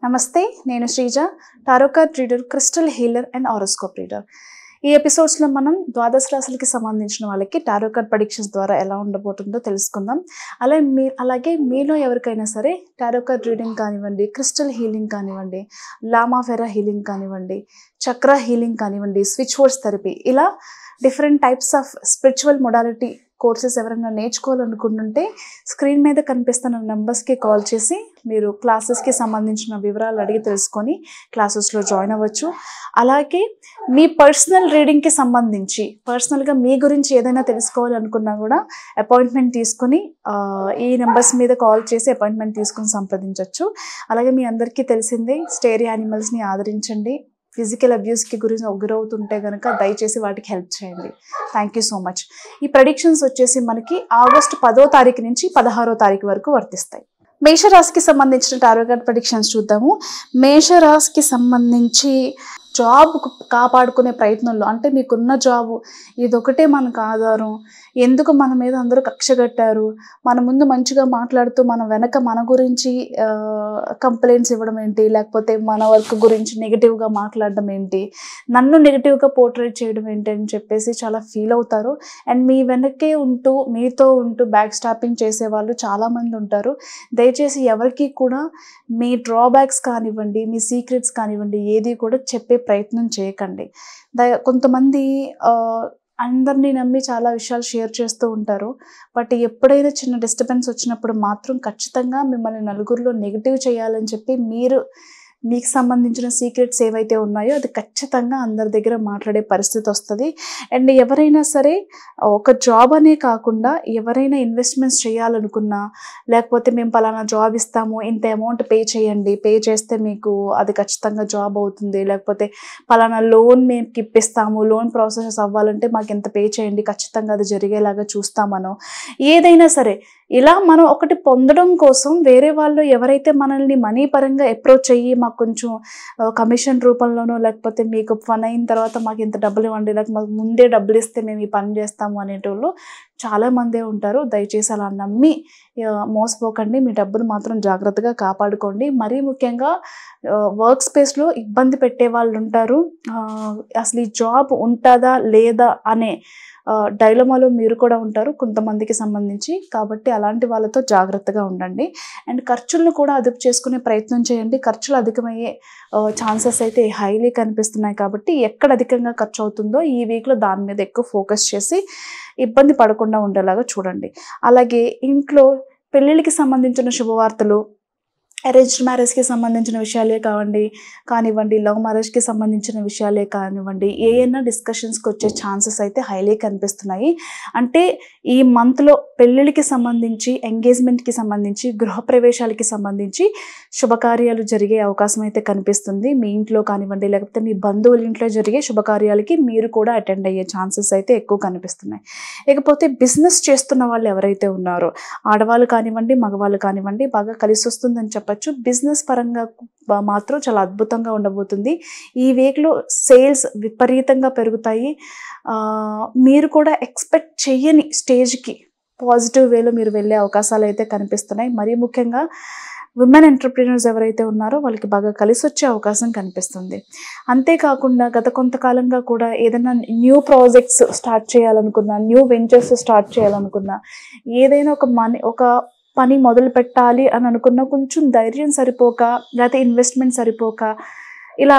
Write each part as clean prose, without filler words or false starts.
నమస్తే, నేను Sreeja, tarot card reader, crystal healer and horoscope reader. ఈ ఎపిసోడ్స్లో మనం ద్వాదశ రాశులకి సంబంధించిన వాళ్ళకి టారో కార్డ్ ప్రెడిక్షన్స్ ద్వారా ఎలా ఉండబోతుందో తెలుసుకుందాం. అలాగే మీలో ఎవరికైనా సరే టారో కార్డ్ రీడింగ్ కానివ్వండి, క్రిస్టల్ హీలింగ్ కానివ్వండి, లామా ఫెరా హీలింగ్ కానివ్వండి, చక్ర హీలింగ్ కానివ్వండి, స్విచ్ వర్డ్స్ థెరపీ, ఇలా different types of spiritual modality courses ఎవరైనా నేర్చుకోవాలనుకుంటుంటే స్క్రీన్ మీద కనిపిస్తున్న నెంబర్స్కి కాల్ చేసి మీరు క్లాసెస్కి సంబంధించిన వివరాలు అడిగి తెలుసుకొని క్లాసెస్లో జాయిన్ అవ్వచ్చు. అలాగే మీ పర్సనల్ రీడింగ్కి సంబంధించి పర్సనల్గా మీ గురించి ఏదైనా తెలుసుకోవాలనుకున్నా కూడా అపాయింట్మెంట్ తీసుకొని ఈ నెంబర్స్ మీద కాల్ చేసి అపాయింట్మెంట్ తీసుకొని సంప్రదించవచ్చు. అలాగే మీ అందరికీ తెలిసిందే, స్టేరీ యానిమల్స్ని ఆదరించండి. ఫిజికల్ అబ్యూస్కి గురవుతుంటే కనుక దయచేసి వాటికి హెల్ప్ చేయండి. Thank you so much. ఈ ప్రెడిక్షన్స్ వచ్చేసి మనకి ఆగస్టు 10వ తారీఖు నుంచి 16వ తారీఖు వరకు వర్తిస్తాయి. మేషరాశికి సంబంధించిన టారో కార్డ్ ప్రెడిక్షన్స్ చూద్దాము. మేషరాశికి సంబంధించి జాబ్ కాపాడుకునే ప్రయత్నంలో, అంటే మీకున్న జాబు ఇదొకటే మనకు ఆధారం, ఎందుకు మన మీద అందరూ కక్ష కట్టారు, మన ముందు మంచిగా మాట్లాడుతూ మన వెనక మన గురించి కంప్లైంట్స్ ఇవ్వడం ఏంటి, లేకపోతే మన వర్క్ గురించి నెగిటివ్గా మాట్లాడడం ఏంటి, నన్ను నెగిటివ్గా పోర్ట్రేట్ చేయడం ఏంటి అని చెప్పేసి చాలా ఫీల్ అవుతారు. అండ్ మీ వెనకే ఉంటూ మీతో ఉంటూ బ్యాక్ స్టాపింగ్ చేసేవాళ్ళు చాలామంది ఉంటారు. దయచేసి ఎవరికి కూడా మీ డ్రాబ్యాక్స్ కానివ్వండి, మీ సీక్రెట్స్ కానివ్వండి, ఏది కూడా చెప్పే ప్రయత్నం చేయకండి. కొంతమంది అందరినీ నమ్మి చాలా విషయాలు షేర్ చేస్తూ ఉంటారు. బట్ ఎప్పుడైనా చిన్న డిస్టర్బెన్స్ వచ్చినప్పుడు మాత్రం ఖచ్చితంగా మిమ్మల్ని నలుగురిలో నెగిటివ్ చేయాలని చెప్పి మీకు సంబంధించిన సీక్రెట్స్ ఏవైతే ఉన్నాయో అది ఖచ్చితంగా అందరి దగ్గర మాట్లాడే పరిస్థితి వస్తుంది. అండ్ ఎవరైనా సరే ఒక జాబ్ అనే కాకుండా ఎవరైనా ఇన్వెస్ట్మెంట్స్ చేయాలనుకున్నా, లేకపోతే మేము పలానా జాబ్ ఇస్తాము, ఇంత అమౌంట్ పే చేయండి, పే చేస్తే మీకు అది ఖచ్చితంగా జాబ్ అవుతుంది, లేకపోతే పలానా లోన్ మేము ఇప్పిస్తాము, లోన్ ప్రాసెస్ అవ్వాలంటే మాకు ఎంత పే చేయండి, ఖచ్చితంగా అది జరిగేలాగా చూస్తామనో, ఏదైనా సరే ఇలా మనం ఒకటి పొందడం కోసం వేరే వాళ్ళు ఎవరైతే మనల్ని మనీ పరంగా అప్రోచ్ అయ్యి మాకు కొంచెం కమిషన్ రూపంలోనో, లేకపోతే మీకు పని అయిన తర్వాత మాకు ఇంత డబ్బులు ఇవ్వండి, లేకపోతే మాకు ముందే డబ్బులు ఇస్తే మేము ఈ పని చేస్తాము అనేటోళ్ళు చాలామందే ఉంటారు. దయచేసి అలా నమ్మి మోసపోకండి. మీ డబ్బులు మాత్రం జాగ్రత్తగా కాపాడుకోండి. మరీ ముఖ్యంగా వర్క్ స్పేస్లో ఇబ్బంది పెట్టే వాళ్ళు ఉంటారు. అసలు ఈ జాబ్ ఉంటుందా లేదా అనే డైలమాలో మీరు కూడా ఉంటారు కొంతమందికి సంబంధించి. కాబట్టి అలాంటి వాళ్ళతో జాగ్రత్తగా ఉండండి. అండ్ ఖర్చులను కూడా అదుపు చేసుకునే ప్రయత్నం చేయండి. ఖర్చులు అధికమయ్యే ఛాన్సెస్ అయితే హైలీ కనిపిస్తున్నాయి. కాబట్టి ఎక్కడ అధికంగా ఖర్చు అవుతుందో ఈ వీక్లో దాని మీద ఎక్కువ ఫోకస్ చేసి ఇబ్బంది పడకుండా ఉండేలాగా చూడండి. అలాగే ఇంట్లో పెళ్ళిళ్ళకి సంబంధించిన శుభవార్తలు, అరేంజ్డ్ మ్యారేజ్కి సంబంధించిన విషయాలే కానివ్వండి, లవ్ మ్యారేజ్కి సంబంధించిన విషయాలే కానివ్వండి, ఏమైనా డిస్కషన్స్కి వచ్చే ఛాన్సెస్ అయితే హైలీ కనిపిస్తున్నాయి. అంటే ఈ మంత్లో పెళ్ళిళ్ళకి సంబంధించి, ఎంగేజ్మెంట్కి సంబంధించి, గృహప్రవేశాలకి సంబంధించి శుభకార్యాలు జరిగే అవకాశం అయితే కనిపిస్తుంది. మీ ఇంట్లో కానివ్వండి, లేకపోతే మీ బంధువుల ఇంట్లో జరిగే శుభకార్యాలకి మీరు కూడా అటెండ్ అయ్యే ఛాన్సెస్ అయితే ఎక్కువ కనిపిస్తున్నాయి. ఇకపోతే బిజినెస్ చేస్తున్న వాళ్ళు ఎవరైతే ఉన్నారో, ఆడవాళ్ళు కానివ్వండి, మగవాళ్ళు కానివ్వండి, బాగా కలిసి వస్తుందని చెప్పచ్చు. బిజినెస్ పరంగా మాత్రం చాలా అద్భుతంగా ఉండబోతుంది. ఈ వీక్లో సేల్స్ విపరీతంగా పెరుగుతాయి. మీరు కూడా ఎక్స్పెక్ట్ చేయని స్టేజ్కి పాజిటివ్ వేలో మీరు వెళ్ళే అవకాశాలు అయితే కనిపిస్తున్నాయి. మరీ ముఖ్యంగా విమెన్ ఎంటర్ప్రీనర్స్ ఎవరైతే ఉన్నారో వాళ్ళకి బాగా కలిసి వచ్చే అవకాశం కనిపిస్తుంది. అంతేకాకుండా గత కొంతకాలంగా కూడా ఏదైనా న్యూ ప్రాజెక్ట్స్ స్టార్ట్ చేయాలనుకున్నా, న్యూ వెంచర్స్ స్టార్ట్ చేయాలనుకున్నా, ఏదైనా ఒక పని మొదలు పెట్టాలి అని అనుకున్న కొంచెం ధైర్యం సరిపోక, లేకపోతే ఇన్వెస్ట్మెంట్ సరిపోక, ఇలా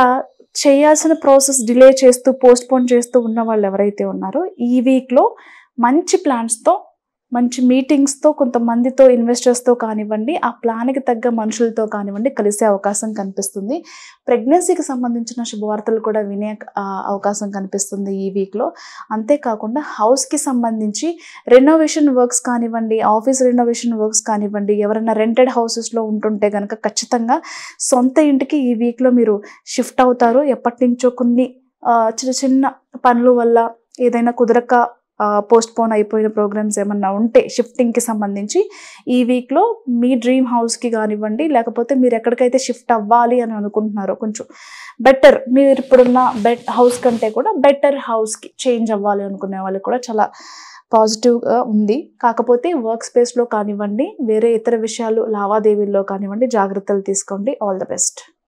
చేయాల్సిన ప్రాసెస్ డిలే చేస్తూ పోస్ట్పోన్ చేస్తూ ఉన్న వాళ్ళు ఎవరైతే ఉన్నారో ఈ వీక్లో మంచి ప్లాన్స్తో, మంచి మీటింగ్స్తో, కొంతమందితో ఇన్వెస్టర్స్తో కానివ్వండి, ఆ ప్లాన్కి తగ్గ మనుషులతో కానివ్వండి కలిసే అవకాశం కనిపిస్తుంది. ప్రెగ్నెన్సీకి సంబంధించిన శుభవార్తలు కూడా వినే అవకాశం కనిపిస్తుంది ఈ వీక్లో. అంతేకాకుండా హౌస్కి సంబంధించి రెనోవేషన్ వర్క్స్ కానివ్వండి, ఆఫీస్ రెనోవేషన్ వర్క్స్ కానివ్వండి, ఎవరైనా రెంటెడ్ హౌసెస్లో ఉంటుంటే కనుక ఖచ్చితంగా సొంత ఇంటికి ఈ వీక్లో మీరు షిఫ్ట్ అవుతారు. ఎప్పటి నుంచో కొన్ని చిన్న చిన్న పనుల వల్ల ఏదైనా కుదరక పోస్ట్పోన్ అయిపోయిన ప్రోగ్రామ్స్ ఏమన్నా ఉంటే షిఫ్టింగ్కి సంబంధించి ఈ వీక్లో మీ డ్రీమ్ హౌస్కి కానివ్వండి, లేకపోతే మీరు ఎక్కడికైతే షిఫ్ట్ అవ్వాలి అని అనుకుంటున్నారో కొంచెం బెటర్, మీరు ఇప్పుడున్న హౌస్ కంటే కూడా బెటర్ హౌస్కి చేంజ్ అవ్వాలి అనుకునే వాళ్ళు కూడా చాలా పాజిటివ్గా ఉంది. కాకపోతే వర్క్ స్పేస్లో కానివ్వండి, వేరే ఇతర విషయాలు లావాదేవీల్లో కానివ్వండి, జాగ్రత్తలు తీసుకోండి. All the best.